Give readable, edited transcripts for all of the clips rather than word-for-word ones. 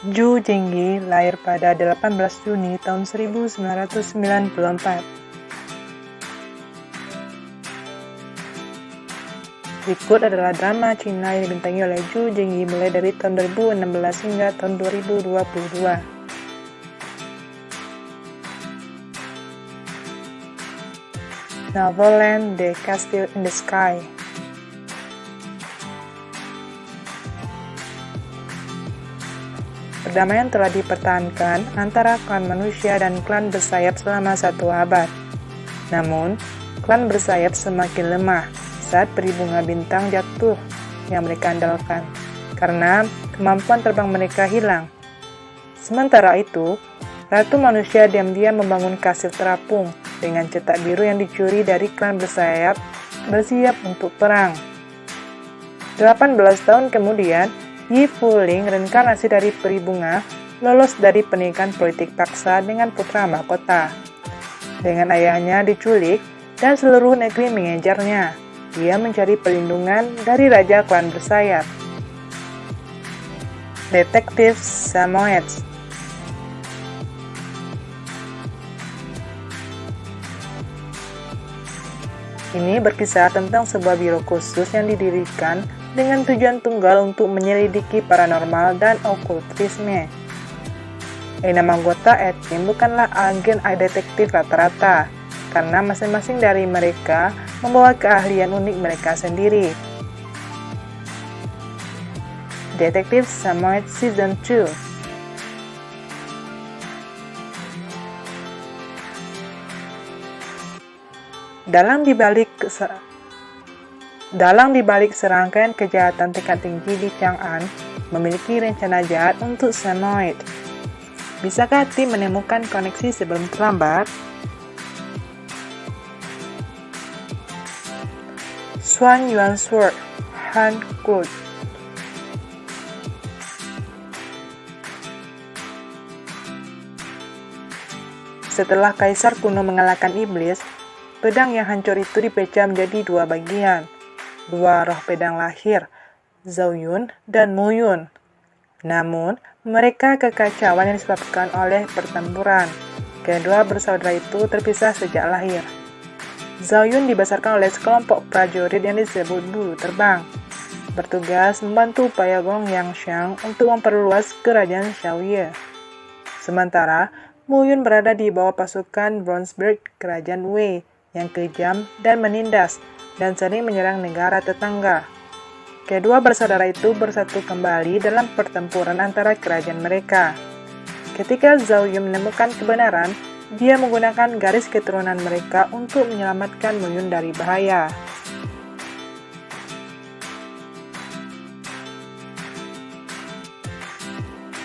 Zhu Jingyi lahir pada 18 Juni tahun 1994. Berikut adalah drama Cina yang dibintangi oleh Zhu Jingyi mulai dari tahun 2016 hingga tahun 2022. Novoland The Castle in the Sky. Perdamaian telah dipertahankan antara klan manusia dan klan bersayap selama 1 abad. Namun, klan bersayap semakin lemah saat peri bunga bintang jatuh yang mereka andalkan, karena kemampuan terbang mereka hilang. Sementara itu, Ratu Manusia diam-diam membangun kastil terapung dengan cetak biru yang dicuri dari klan bersayap bersiap untuk perang. 18 tahun kemudian, Yi Fuling, reinkarnasi dari peri bunga, lolos dari pernikahan politik paksa dengan putra mahkota. Dengan ayahnya diculik dan seluruh negeri mengejarnya, dia mencari perlindungan dari Raja Klan Bersayap. Detektif Samoyed. Ini berkisah tentang sebuah biro khusus yang didirikan dengan tujuan tunggal untuk menyelidiki paranormal dan okultisme. 6 anggota tim bukanlah agen detektif rata-rata, karena masing-masing dari mereka membawa keahlian unik mereka sendiri. Detektif Samoyed Season 2. Dalang dibalik serangkaian kejahatan tingkat tinggi di Chang'an memiliki rencana jahat untuk Samoyed. Bisakah tim menemukan koneksi sebelum terlambat? Swan Yuan Sword, Han Kuo. Setelah kaisar kuno mengalahkan iblis, pedang yang hancur itu dipecah menjadi 2 bagian. 2 roh pedang lahir, Zhao Yun dan Mu Yun. Namun, mereka kekacauan yang disebabkan oleh pertempuran. Kedua bersaudara itu terpisah sejak lahir. Zhao Yun dibesarkan oleh sekelompok prajurit yang disebut bulu terbang, bertugas membantu upaya Gong Yangshan untuk memperluas kerajaan Xiaoye. Sementara, Mu Yun berada di bawah pasukan Bronzebeard kerajaan Wei yang kejam dan menindas dan sering menyerang negara tetangga. Kedua bersaudara itu bersatu kembali dalam pertempuran antara kerajaan mereka. Ketika Zhao Yun menemukan kebenaran, dia menggunakan garis keturunan mereka untuk menyelamatkan Mu Yun dari bahaya.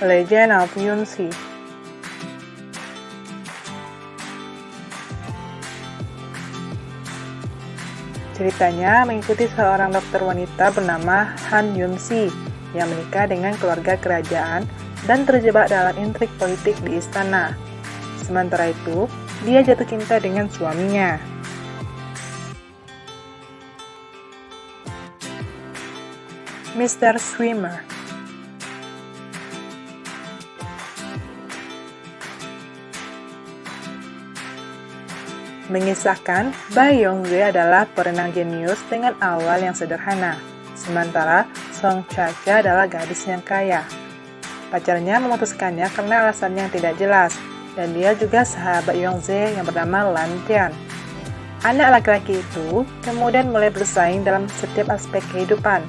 Legend of Yunxi. Ceritanya mengikuti seorang dokter wanita bernama Han Yunxi yang menikah dengan keluarga kerajaan dan terjebak dalam intrik politik di istana. Sementara itu, dia jatuh cinta dengan suaminya. Mr. Swimmer. Mengisahkan, Bai Yongzhe adalah perenang jenius dengan awal yang sederhana, sementara Song Chacha adalah gadis yang kaya. Pacarnya memutuskannya karena alasan yang tidak jelas, dan dia juga sahabat Yongzhe yang bernama Lan Tian. Anak laki-laki itu kemudian mulai bersaing dalam setiap aspek kehidupan,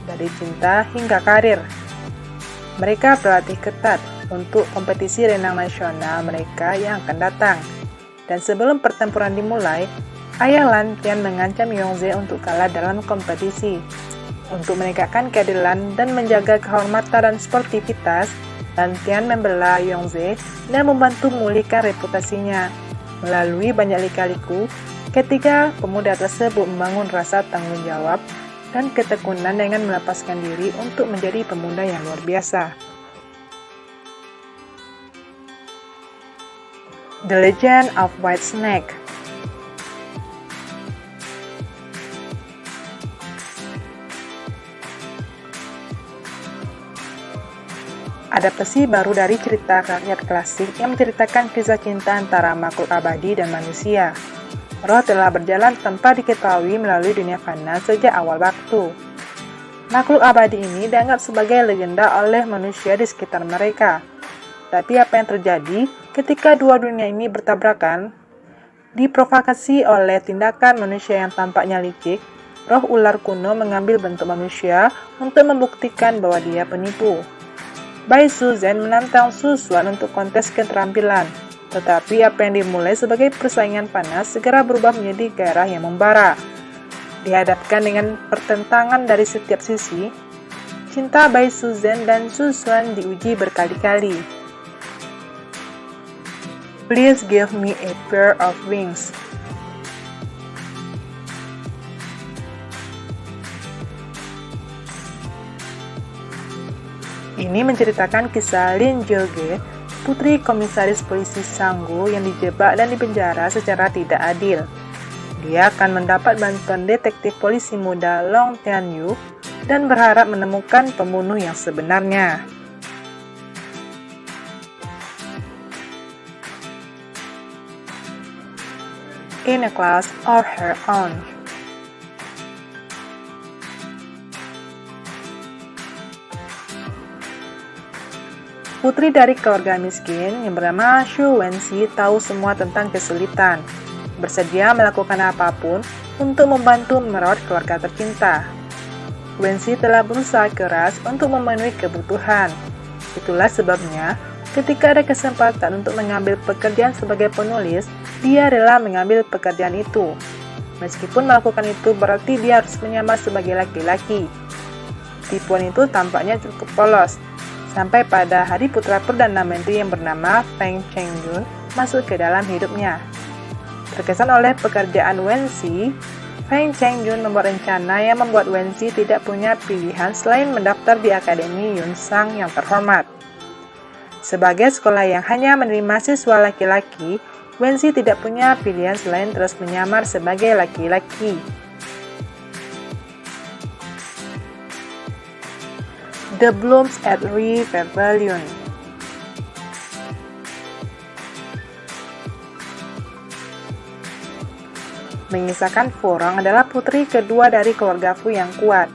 dari cinta hingga karir. Mereka berlatih ketat untuk kompetisi renang nasional mereka yang akan datang. Dan sebelum pertempuran dimulai, ayah Lan Tian mengancam Yongzhe untuk kalah dalam kompetisi. Untuk menegakkan keadilan dan menjaga kehormatan dan sportivitas, Lan Tian membela Yongzhe dan membantu memulihkan reputasinya. Melalui banyak lika-liku, ketiga pemuda tersebut membangun rasa tanggung jawab dan ketekunan dengan melepaskan diri untuk menjadi pemuda yang luar biasa. The Legend of White Snake. adaptasi baru dari cerita rakyat klasik yang menceritakan kisah cinta antara makhluk abadi dan manusia. Roh telah berjalan tanpa diketahui melalui dunia fana sejak awal waktu. Makhluk abadi ini dianggap sebagai legenda oleh manusia di sekitar mereka. Tapi apa yang terjadi ketika dua dunia ini bertabrakan? Diprovokasi oleh tindakan manusia yang tampaknya licik, roh ular kuno mengambil bentuk manusia untuk membuktikan bahwa dia penipu. Bai Suzhen menantang Su Xuan untuk kontes keterampilan, tetapi apa yang dimulai sebagai persaingan panas segera berubah menjadi gairah yang membara. Dihadapkan dengan pertentangan dari setiap sisi, cinta Bai Suzhen dan Su Xuan diuji berkali-kali. Please give me a pair of wings. Ini menceritakan kisah Lin Zhege, putri komisaris polisi Sanggu yang dijebak dan dipenjara secara tidak adil. Dia akan mendapat bantuan detektif polisi muda Long Tianyu dan berharap menemukan pembunuh yang sebenarnya. In a class of her own. Putri dari keluarga miskin yang bernama Xu Wenxi tahu semua tentang kesulitan, bersedia melakukan apapun untuk membantu merawat keluarga tercinta. Wenxi telah berusaha keras untuk memenuhi kebutuhan. Itulah sebabnya, ketika ada kesempatan untuk mengambil pekerjaan sebagai penulis, dia rela mengambil pekerjaan itu. Meskipun melakukan itu berarti dia harus menyamar sebagai laki-laki. Tipuan itu tampaknya cukup polos, sampai pada hari putra Perdana Menteri yang bernama Feng Chengjun masuk ke dalam hidupnya. Terkesan oleh pekerjaan Wenxi, Feng Chengjun membuat rencana yang membuat Wenxi tidak punya pilihan selain mendaftar di Akademi Yunsang yang terhormat. Sebagai sekolah yang hanya menerima siswa laki-laki, Wenxi tidak punya pilihan selain terus menyamar sebagai laki-laki. The Blooms at Ri Pavilion. Mengisahkan Forong adalah putri kedua dari keluarga Fu yang kuat.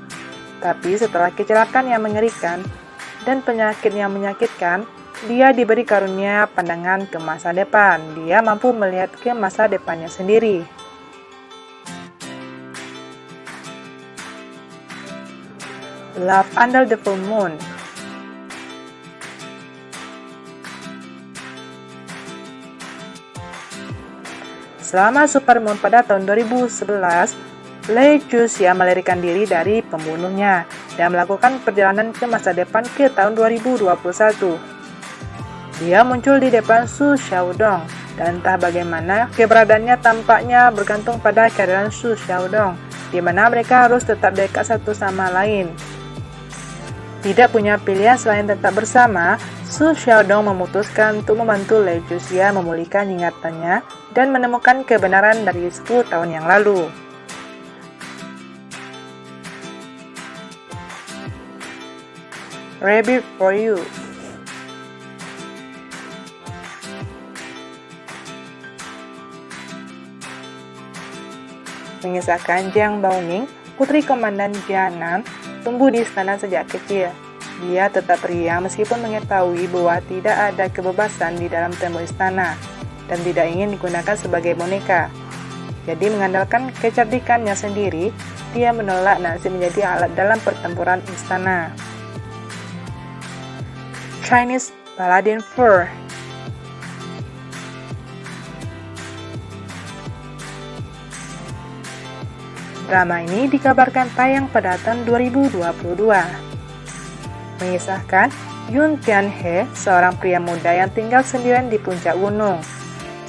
Tapi setelah kecelakaan yang mengerikan dan penyakit yang menyakitkan, dia diberi karunia pandangan ke masa depan. Dia mampu melihat ke masa depannya sendiri. Love Under the Full Moon. Selama supermoon pada tahun 2011, Lei Chuxia melarikan diri dari pembunuhnya dan melakukan perjalanan ke masa depan ke tahun 2021. Dia muncul di depan Su Xiaodong, dan entah bagaimana keberadaannya tampaknya bergantung pada kehadiran Su Xiaodong, di mana mereka harus tetap dekat satu sama lain. Tidak punya pilihan selain tetap bersama, Su Xiaodong memutuskan untuk membantu Lei Chuxia memulihkan ingatannya dan menemukan kebenaran dari 10 tahun yang lalu. Rabbit for You. Mengisahkan Jiang Baoning, putri komandan Jianan, tumbuh di istana sejak kecil. Dia tetap riang meskipun mengetahui bahwa tidak ada kebebasan di dalam tembok istana dan tidak ingin digunakan sebagai boneka. Jadi mengandalkan kecerdikannya sendiri, dia menolak nasib menjadi alat dalam pertempuran istana. Chinese Paladin Fur. Drama ini dikabarkan tayang pada tahun 2022. Mengisahkan Yun Tianhe, seorang pria muda yang tinggal sendirian di puncak gunung.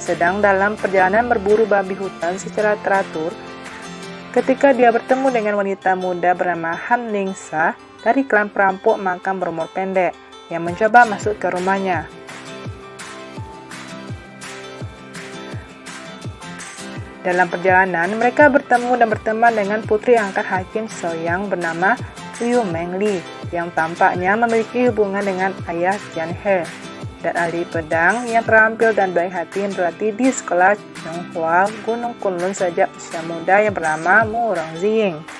Sedang dalam perjalanan berburu babi hutan secara teratur, ketika dia bertemu dengan wanita muda bernama Han Lingsa dari klan perampok makam berumur pendek yang mencoba masuk ke rumahnya. Dalam perjalanan, mereka bertemu dan berteman dengan putri angkat Hakim Soyang bernama Liu Mengli yang tampaknya memiliki hubungan dengan ayah Jian He, dan ahli pedang yang terampil dan baik hati yang berlatih di sekolah Zhonghua Gunung Kunlun sejak usia muda yang bernama Mu Rongjing.